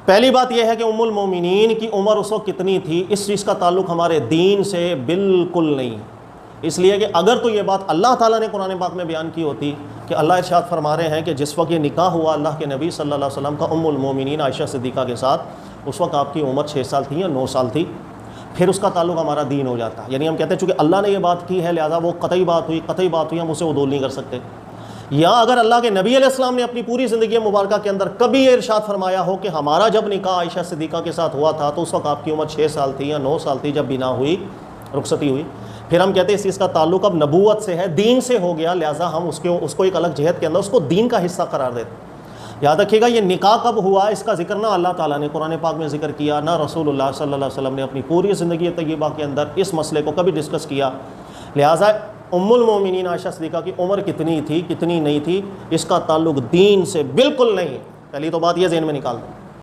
पहली बात यह है कि उम्मुल मोमिनीन की उम्र उस वक्त कितनी थी, इस चीज़ का ताल्लुक़ हमारे दीन से बिल्कुल नहीं। इसलिए कि अगर तो ये बात अल्लाह ताला ने कुरान पाक में बयान की होती कि अल्लाह इरशाद फरमा रहे हैं कि जिस वक्त ये निकाह हुआ अल्लाह के नबी सल्लल्लाहु अलैहि वसल्लम का उम्मुल मोमिनीन आयशा सिद्दीक़ा के साथ, उस वक्त आपकी उम्र 6 साल थी या 9 साल थी, फिर उसका ताल्लुक़ हमारा दीन हो जाता। यानी हम कहते हैं चूँकि अल्लाह ने ये बात की है लिहाजा वो कतई बात हुई, हम उसे उदूल नहीं कर सकते। या अगर अल्लाह के नबी अलैहिस्सलाम ने अपनी पूरी ज़िंदगी मुबारका के अंदर कभी ये इरशाद फरमाया हो कि हमारा जब निकाह आयशा सिद्दीक़ा के साथ हुआ था तो उस वक्त आपकी उम्र 6 साल थी या 9 साल थी जब बिना हुई, रुखसती हुई, फिर हम कहते हैं इस चीज़ का ताल्लुक़ अब नबूवत से है, दीन से हो गया, लिहाजा हम उसको एक अलग जहत के अंदर उसको दीन का हिस्सा करार देते। याद रखिएगा ये निकाह कब हुआ इसका जिक्र ना अल्लाह ताला ने कुरान पाक में जिक्र किया, ना रसूलुल्लाह सल्लल्लाहु अलैहि वसल्लम ने अपनी पूरी ज़िंदगी तय्यबा के अंदर इस मसले को कभी डिस्कस किया। लिहाजा उम्मुल मोमिनीन आयशा सिद्दीक़ा की उम्र कितनी थी कितनी नहीं थी इसका ताल्लुक़ दीन से बिल्कुल नहीं। पहली तो बात ये ज़हन में निकाल दो।